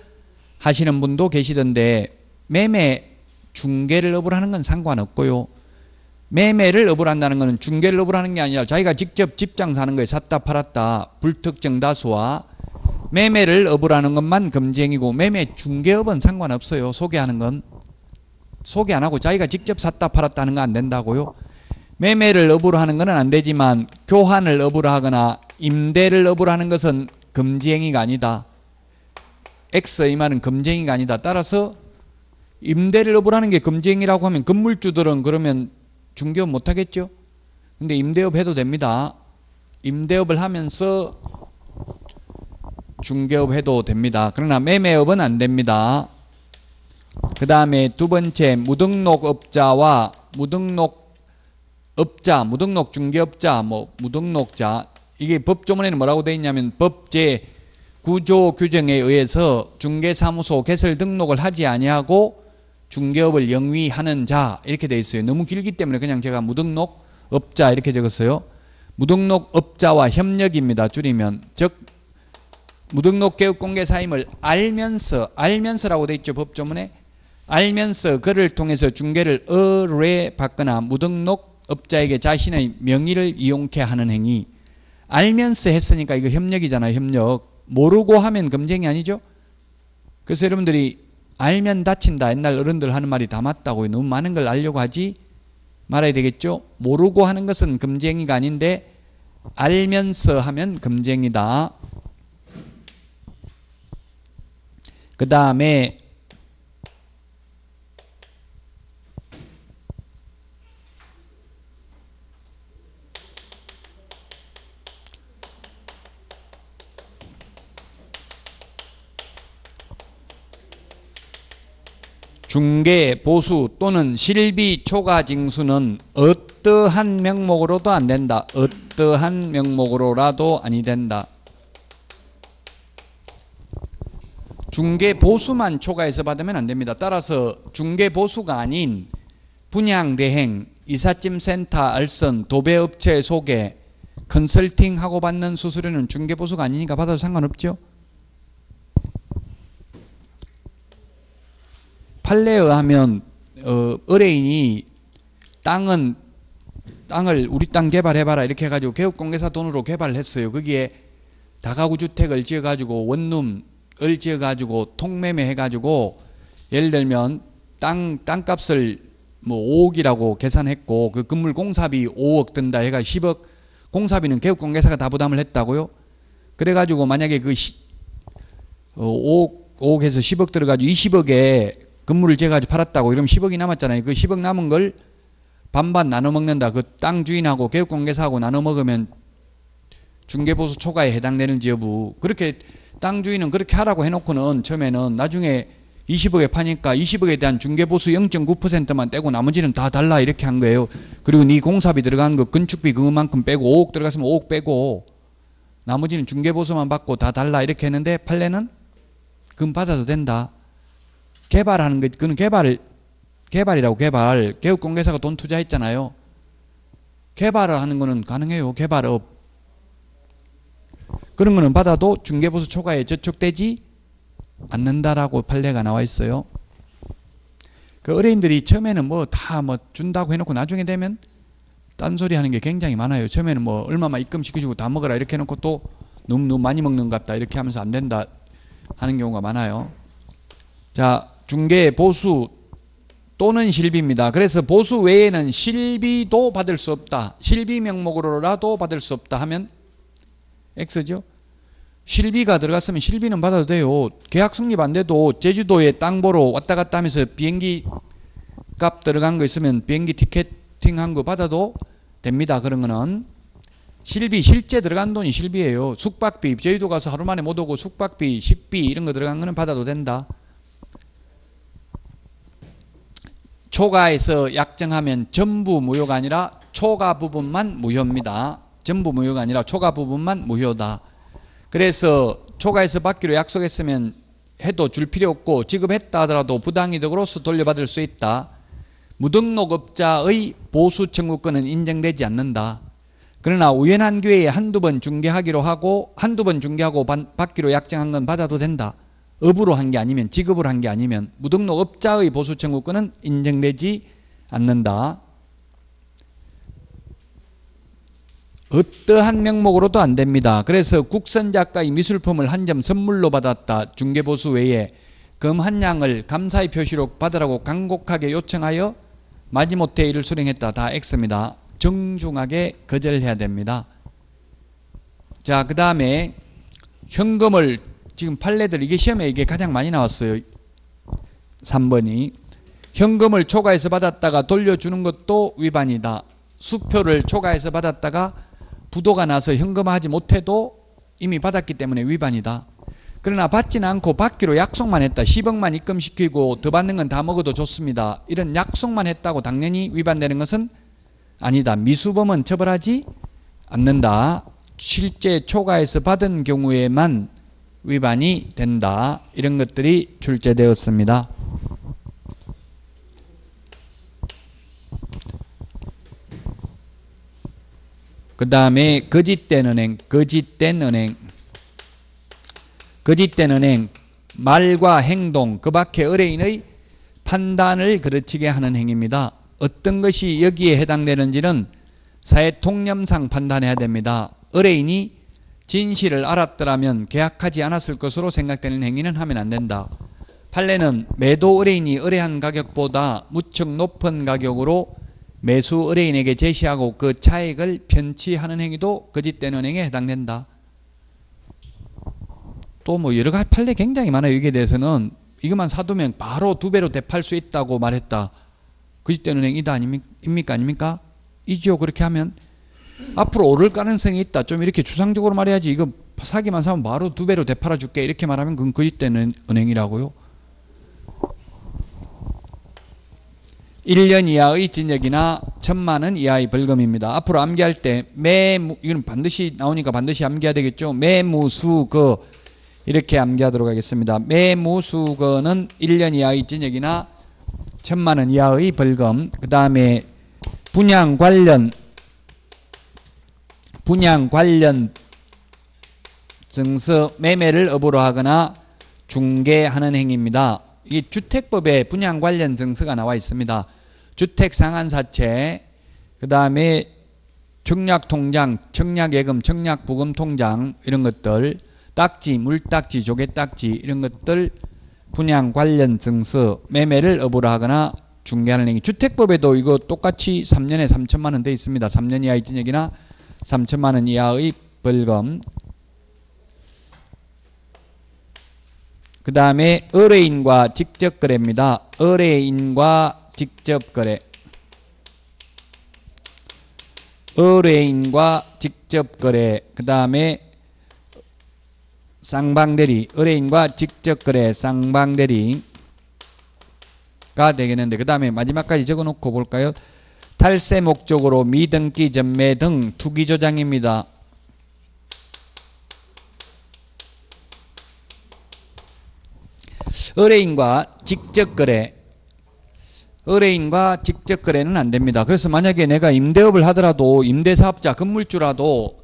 하시는 분도 계시던데 매매 중개를 업으로 하는 건 상관없고요. 매매를 업으로 한다는 것은 중개를 업으로 하는 게 아니라 자기가 직접 집장 사는 거에 샀다 팔았다 불특정 다수와 매매를 업으로 하는 것만 금지행위고 매매 중개업은 상관없어요. 소개하는 건. 소개 안 하고 자기가 직접 샀다 팔았다 하는 거 안 된다고요. 매매를 업으로 하는 것은 안 되지만 교환을 업으로 하거나 임대를 업으로 하는 것은 금지행위가 아니다. X의 말은 금지행위가 아니다. 따라서 임대를 업으로 하는 게 금지행위라고 하면 건물주들은 그러면 중개업 못하겠죠. 근데 임대업 해도 됩니다. 임대업을 하면서 중개업 해도 됩니다. 그러나 매매업은 안 됩니다. 그 다음에 두 번째 무등록업자와 무등록업자, 무등록 중개업자, 무등록자 이게 법조문에는 뭐라고 되어 있냐면 법제 구조 규정에 의해서 중개사무소 개설 등록을 하지 아니하고 중개업을 영위하는 자 이렇게 되어 있어요. 너무 길기 때문에 그냥 제가 무등록업자 이렇게 적었어요. 무등록업자와 협력입니다. 줄이면 즉 무등록개업공개사임을 알면서라고 되어 있죠. 법조문에 알면서 그를 통해서 중개를 의뢰받거나 무등록업자에게 자신의 명의를 이용케 하는 행위. 알면서 했으니까 이거 협력이잖아요. 협력. 모르고 하면 금지행위 아니죠. 그래서 여러분들이 알면 다친다. 옛날 어른들 하는 말이 다 맞다고요. 너무 많은 걸 알려고 하지 말아야 되겠죠. 모르고 하는 것은 금지행위가 아닌데 알면서 하면 금지행위다. 그 다음에 중개, 보수 또는 실비 초과 징수는 어떠한 명목으로도 안 된다. 어떠한 명목으로라도 아니 된다. 중개 보수만 초과해서 받으면 안 됩니다. 따라서 중개 보수가 아닌 분양 대행, 이삿짐 센터 알선, 도배업체 소개, 컨설팅하고 받는 수수료는 중개 보수가 아니니까 받아도 상관없죠. 판례에 의하면 의뢰인이 땅은 땅을 우리 땅 개발해봐라 이렇게 해가지고 개업공개사 돈으로 개발을 했어요. 거기에 다가구 주택을 지어가지고 원룸을 지어가지고 통매매 해가지고 예를 들면 땅값을 뭐 5억이라고 계산했고 그 건물 공사비 5억 든다 해가 10억 공사비는 개업공개사가 다 부담을 했다고요. 그래가지고 만약에 그 5억에서 10억 들어가지고 20억에 건물을 지어가지고 팔았다고 이러면 10억이 남았잖아요. 그 10억 남은 걸 반반 나눠 먹는다. 그 땅 주인하고 개업공개사하고 나눠 먹으면 중개보수 초과에 해당되는지 여부. 그렇게 땅 주인은 그렇게 하라고 해놓고는 처음에는 나중에 20억에 파니까 20억에 대한 중개보수 0.9%만 떼고 나머지는 다 달라 이렇게 한 거예요. 그리고 네 공사비 들어간 거 건축비 그만큼 빼고 5억 들어갔으면 5억 빼고 나머지는 중개보수만 받고 다 달라 이렇게 했는데 판례는 그건 받아도 된다. 개발하는 거 그건 개발이라고 개발. 개업공개사가 돈 투자했잖아요. 개발을 하는 거는 가능해요. 개발업. 그런 거는 받아도 중개보수 초과에 저촉되지 않는다라고 판례가 나와 있어요. 그 의뢰인들이 처음에는 뭐 다 뭐 준다고 해놓고 나중에 되면 딴소리 하는 게 굉장히 많아요. 처음에는 뭐 얼마만 입금시켜주고 다 먹어라 이렇게 해놓고 또 너무 많이 먹는 것 같다 이렇게 하면서 안 된다 하는 경우가 많아요. 자, 중개 보수 또는 실비입니다. 그래서 보수 외에는 실비도 받을 수 없다. 실비 명목으로라도 받을 수 없다 하면 X죠. 실비가 들어갔으면 실비는 받아도 돼요. 계약 성립 안 돼도 제주도에 땅 보러 왔다 갔다 하면서 비행기 값 들어간 거 있으면 비행기 티켓팅 한 거 받아도 됩니다. 그런 거는 실비 실제 들어간 돈이 실비예요. 숙박비 제주도 가서 하루 만에 못 오고 숙박비 식비 이런 거 들어간 거는 받아도 된다. 초과해서 약정하면 전부 무효가 아니라 초과 부분만 무효입니다. 전부 무효가 아니라 초과 부분만 무효다. 그래서 초과해서 받기로 약속했으면 해도 줄 필요 없고 지급했다 하더라도 부당이득으로서 돌려받을 수 있다. 무등록업자의 보수 청구권은 인정되지 않는다. 그러나 우연한 기회에 한두 번 중개하기로 하고 한두 번 중개하고 받기로 약정한 건 받아도 된다. 업으로 한 게 아니면 지급으로 한 게 아니면 무등록업자의 보수 청구권은 인정되지 않는다. 어떠한 명목으로도 안 됩니다. 그래서 국선 작가의 미술품을 한 점 선물로 받았다. 중개보수 외에 금 한 양을 감사의 표시로 받으라고 간곡하게 요청하여 마지못해 이를 수령했다. 다 X입니다. 정중하게 거절해야 됩니다. 자, 그 다음에 현금을 지금 판례들 이게 시험에 이게 가장 많이 나왔어요. 3번이 현금을 초과해서 받았다가 돌려주는 것도 위반이다. 수표를 초과해서 받았다가 부도가 나서 현금화하지 못해도 이미 받았기 때문에 위반이다. 그러나 받지는 않고 받기로 약속만 했다. 10억만 입금시키고 더 받는 건 다 먹어도 좋습니다. 이런 약속만 했다고 당연히 위반되는 것은 아니다. 미수범은 처벌하지 않는다. 실제 초과해서 받은 경우에만 위반이 된다. 이런 것들이 출제되었습니다. 그 다음에 거짓된 은행, 거짓된 은행. 거짓된 은행, 말과 행동, 그 밖에 의뢰인의 판단을 그르치게 하는 행위입니다. 어떤 것이 여기에 해당되는지는 사회통념상 판단해야 됩니다. 의뢰인이 진실을 알았더라면 계약하지 않았을 것으로 생각되는 행위는 하면 안 된다. 판례는 매도 의뢰인이 의뢰한 가격보다 무척 높은 가격으로 매수 의뢰인에게 제시하고 그 차액을 편취하는 행위도 거짓된 은행에 해당된다. 또 뭐 여러 가지 판례 굉장히 많아요. 여기에 대해서는 이것만 사두면 바로 2배로 되팔 수 있다고 말했다. 거짓된 은행이다 아닙니까? 이죠. 그렇게 하면 앞으로 오를 가능성이 있다. 좀 이렇게 추상적으로 말해야지. 이거 사기만 사면 바로 2배로 되팔아 줄게 이렇게 말하면 그건 거짓된 은행이라고요. 1년 이하의 징역이나 1,000만 원 이하의 벌금입니다. 앞으로 암기할 때 이건 반드시 나오니까 반드시 암기해야 되겠죠. 매무수거 이렇게 암기하도록 하겠습니다. 매무수거는 1년 이하의 징역이나 1,000만 원 이하의 벌금. 그 다음에 분양 관련 증서 매매를 업으로 하거나 중개하는 행위입니다. 이 주택법에 분양 관련 증서가 나와 있습니다. 주택 상한사채, 그 다음에 청약통장, 청약예금, 청약부금통장 이런 것들, 딱지, 물딱지, 조개딱지 이런 것들 분양 관련 증서, 매매를 업으로 하거나 중개하는 행위. 주택법에도 이거 똑같이 3년에 3천만 원 돼 있습니다. 3년 이하의 징역이나 3천만 원 이하의 벌금. 그 다음에 의뢰인과 직접거래입니다. 의뢰인과 직접거래. 의뢰인과 직접거래. 그 다음에 쌍방대리. 의뢰인과 직접거래 쌍방대리가 되겠는데, 그 다음에 마지막까지 적어놓고 볼까요? 탈세 목적으로 미등기 전매 등 투기조장입니다. 의뢰인과 직접거래. 의뢰인과 직접거래는 안됩니다. 그래서 만약에 내가 임대업을 하더라도, 임대사업자 건물주라도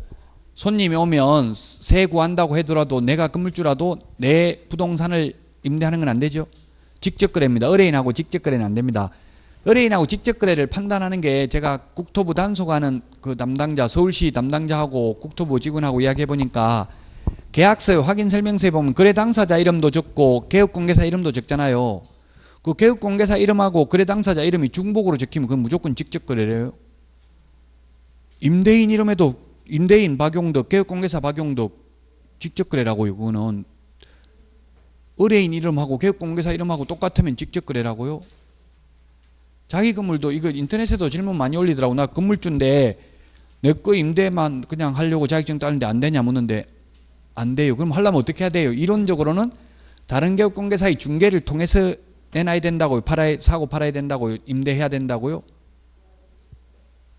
손님이 오면 세 구한다고 하더라도 내가 건물주라도 내 부동산을 임대하는 건 안되죠. 직접거래입니다. 의뢰인하고 직접거래는 안됩니다. 의뢰인하고 직접거래를 판단하는 게, 제가 국토부 단속하는 그 담당자, 서울시 담당자하고 국토부 직원하고 이야기해보니까 계약서 확인설명서에 보면 거래 당사자 이름도 적고 개업공개사 이름도 적잖아요. 그 개업공개사 이름하고 거래 당사자 이름이 중복으로 적히면 그건 무조건 직접거래래요. 임대인 이름에도 임대인 박용덕, 개업공개사 박용덕 직접거래라고요. 그거는 의뢰인 이름하고 개업공개사 이름하고 똑같으면 직접거래라고요. 자기 건물도, 이거 인터넷에도 질문 많이 올리더라고. 나 건물주인데 내 거 임대만 그냥 하려고 자격증 따는데 안 되냐 묻는데 안 돼요. 그럼 하려면 어떻게 해야 돼요? 이론적으로는 다른 개업공개사의 중개를 통해서 내놔야 된다고요. 사고 팔아야 된다고요. 임대해야 된다고요.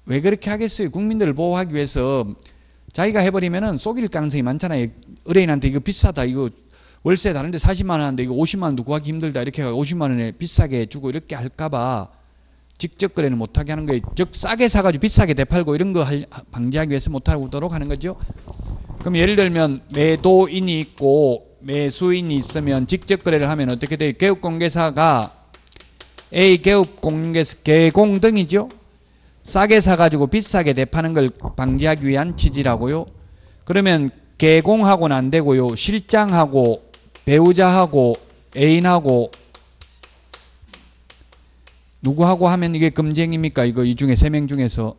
왜 그렇게 하겠어요? 국민들을 보호하기 위해서. 자기가 해버리면은 속일 가능성이 많잖아요. 의뢰인한테 이거 비싸다, 이거 월세 다른 데 40만 원 하는데 이거 50만 원도 구하기 힘들다 이렇게 해서 50만 원에 비싸게 주고 이렇게 할까봐 직접 거래는 못하게 하는 거예요. 즉 싸게 사가지고 비싸게 되팔고 이런 거 방지하기 위해서 못하도록 하는 거죠. 그럼 예를 들면 매도인이 있고 매수인이 있으면 직접 거래를 하면 어떻게 돼요? 개업공개사가 A 개업공개사 개공 등이죠. 싸게 사가지고 비싸게 되파는 걸 방지하기 위한 취지라고요. 그러면 개공하고는 안 되고요. 실장하고 배우자하고 애인하고 누구하고 하면 이게 금지행위입니까? 이거 이 중에 3명 중에서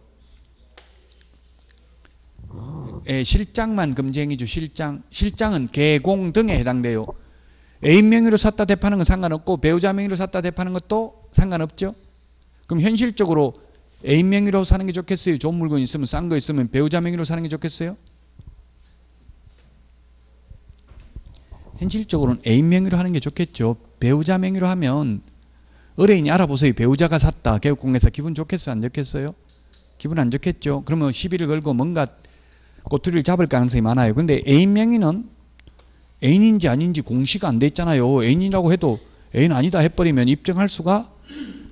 실장만 금지행위죠. 실장은 개공 등에 해당돼요. 애인 명의로 샀다 되파는 건 상관없고 배우자 명의로 샀다 되파는 것도 상관없죠. 그럼 현실적으로 애인 명의로 사는 게 좋겠어요? 좋은 물건 있으면, 싼 거 있으면 배우자 명의로 사는 게 좋겠어요? 현실적으로는 애인 명의로 하는 게 좋겠죠. 배우자 명의로 하면 의뢰인이 알아보세요. 배우자가 샀다. 개업공개사 기분 좋겠어요? 안 좋겠어요? 기분 안 좋겠죠. 그러면 시비를 걸고 뭔가 꼬투리를 잡을 가능성이 많아요. 근데 애인 명의는 애인인지 아닌지 공시가 안 돼 있잖아요. 애인이라고 해도 애인 아니다 해버리면 입증할 수가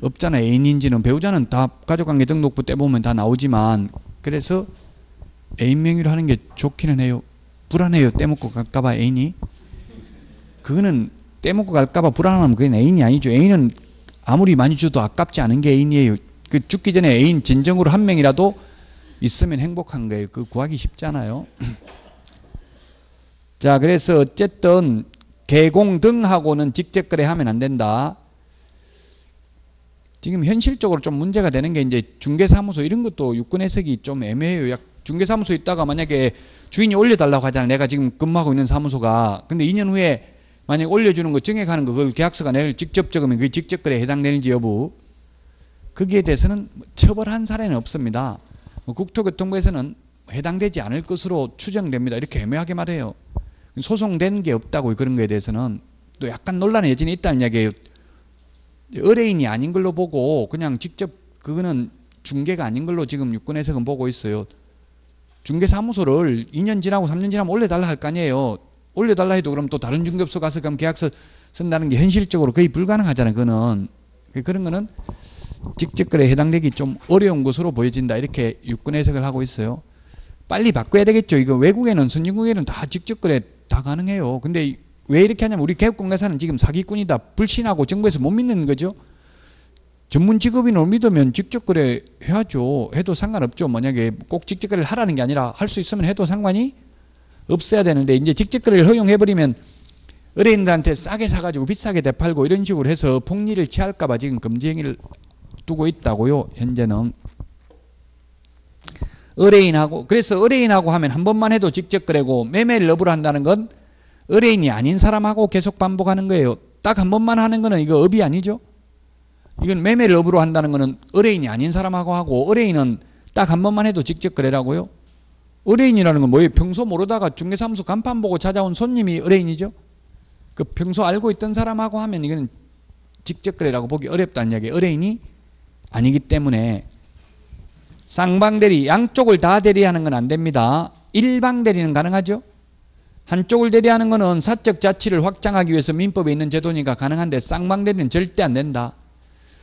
없잖아요. 애인인지는. 배우자는 다 가족관계 등록부 떼보면 다 나오지만, 그래서 애인 명의로 하는 게 좋기는 해요. 불안해요. 떼먹고 갈까봐 애인이. 그거는 떼먹고 갈까봐 불안하면 그건 애인이 아니죠. 애인은 아무리 많이 줘도 아깝지 않은 게 애인이에요. 그 죽기 전에 애인 진정으로 한 명이라도 있으면 행복한 거예요. 그거 구하기 쉽잖아요. 자, 그래서 어쨌든 개공 등하고는 직접 거래하면 안 된다. 지금 현실적으로 좀 문제가 되는 게 이제 중개사무소 이런 것도 유권 해석이 좀 애매해요. 중개사무소 있다가 만약에 주인이 올려달라고 하잖아요. 내가 지금 근무하고 있는 사무소가. 근데 2년 후에 만약에 올려주는 거 정액하는 거 그걸 계약서가 내일 직접 적으면 그게 직접 거래에 해당되는지 여부, 거기에 대해서는 처벌한 사례는 없습니다. 국토교통부에서는 해당되지 않을 것으로 추정됩니다. 이렇게 애매하게 말해요. 소송된 게 없다고. 그런 거에 대해서는 또 약간 논란의 여지는 있다는 이야기예요. 의뢰인이 아닌 걸로 보고 그냥 직접 그거는 중개가 아닌 걸로 지금 유권 해석은 보고 있어요. 중개사무소를 2년 지나고 3년 지나면 올려달라 할 거 아니에요. 올려달라 해도 그럼 또 다른 중개업소 가서 그럼 계약서 쓴다는 게 현실적으로 거의 불가능하잖아요. 그거는. 그런 거는 직접 거래에 해당되기 좀 어려운 것으로 보여진다. 이렇게 유권 해석을 하고 있어요. 빨리 바꿔야 되겠죠. 이거 외국에는, 선진국에는 다 직접 거래 다 가능해요. 근데 왜 이렇게 하냐면 우리 개업공개사는 지금 사기꾼이다, 불신하고 정부에서 못 믿는 거죠. 전문 직업인을 믿으면 직접 거래 해야죠. 해도 상관없죠. 만약에 꼭 직접 거래를 하라는 게 아니라 할 수 있으면 해도 상관이 없어야 되는데 이제 직접 거래를 허용해버리면 의뢰인들한테 싸게 사가지고 비싸게 되팔고 이런 식으로 해서 폭리를 취할까봐 지금 금지 행위를 두고 있다고요. 현재는. 의뢰인하고 그래서 의뢰인하고 하면 한 번만 해도 직접 거래고 매매를 업으로 한다는 건 의뢰인이 아닌 사람하고 계속 반복하는 거예요. 딱 한 번만 하는 거는 이거 업이 아니죠. 이건 매매를 업으로 한다는 거는 의뢰인이 아닌 사람하고 하고 의뢰인은 딱 한 번만 해도 직접 거래라고요. 의뢰인이라는 건 뭐예요? 평소 모르다가 중개사무소 간판 보고 찾아온 손님이 의뢰인이죠. 그 평소 알고 있던 사람하고 하면 이거는 직접 거래라고 보기 어렵다는 이야기예요. 의뢰인이 아니기 때문에 쌍방대리 양쪽을 다 대리하는 건 안 됩니다. 일방대리는 가능하죠. 한쪽을 대리하는 거는 사적 자치를 확장하기 위해서 민법에 있는 제도니까 가능한데 쌍방대리는 절대 안 된다.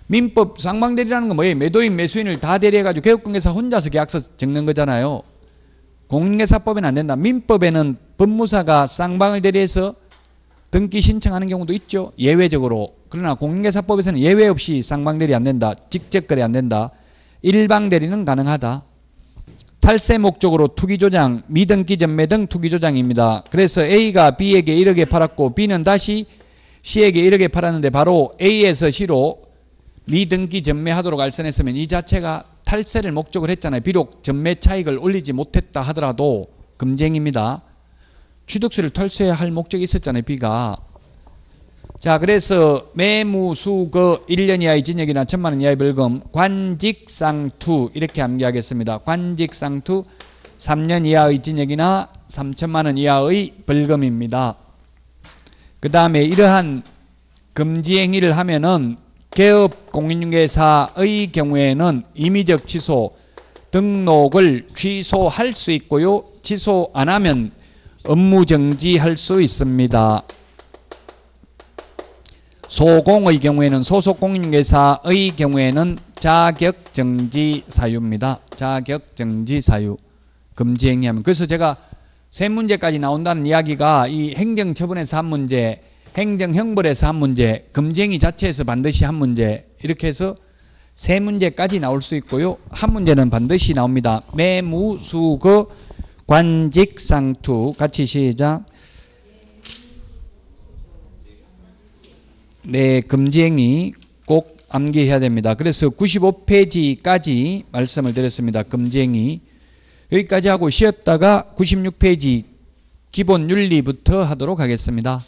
민법 쌍방대리라는 건 뭐예요? 매도인 매수인을 다 대리해가지고 개업공개사 혼자서 계약서 적는 거잖아요. 공인중개사법에는 안 된다. 민법에는 법무사가 쌍방을 대리해서 등기 신청하는 경우도 있죠. 예외적으로. 그러나 공인중개사법에서는 예외 없이 쌍방대리 안 된다. 직접 거래 안 된다. 일방대리는 가능하다. 탈세 목적으로 투기조장, 미등기 전매 등 투기조장입니다. 그래서 A가 B에게 1억에 팔았고 B는 다시 C에게 1억에 팔았는데 바로 A에서 C로 미등기 전매하도록 알선했으면 이 자체가 탈세를 목적으로 했잖아요. 비록 전매 차익을 올리지 못했다 하더라도 금쟁입니다. 취득세를 탈세할 목적이 있었잖아요. B가. 자, 그래서 매무수거 1년 이하의 징역이나 1,000만 원 이하의 벌금, 관직상투 이렇게 암기하겠습니다. 관직상투 3년 이하의 징역이나 3,000만 원 이하의 벌금입니다. 그 다음에 이러한 금지 행위를 하면은 개업 공인중개사의 경우에는 임의적 취소, 등록을 취소할 수 있고요. 취소 안 하면 업무 정지할 수 있습니다. 소공의 경우에는 소속 공인중개사의 경우에는 자격정지 사유입니다. 자격정지 사유. 금지 행위하면. 그래서 제가 세 문제까지 나온다는 이야기가 이 행정처분에서 한 문제, 행정형벌에서 한 문제, 금지행위 자체에서 반드시 한 문제 이렇게 해서 세 문제까지 나올 수 있고요. 한 문제는 반드시 나옵니다. 매무수거 관직상투 같이 시작. 네, 금지행위 꼭 암기해야 됩니다. 그래서 95페이지까지 말씀을 드렸습니다. 금지행위 여기까지 하고 쉬었다가 96페이지 기본 윤리부터 하도록 하겠습니다.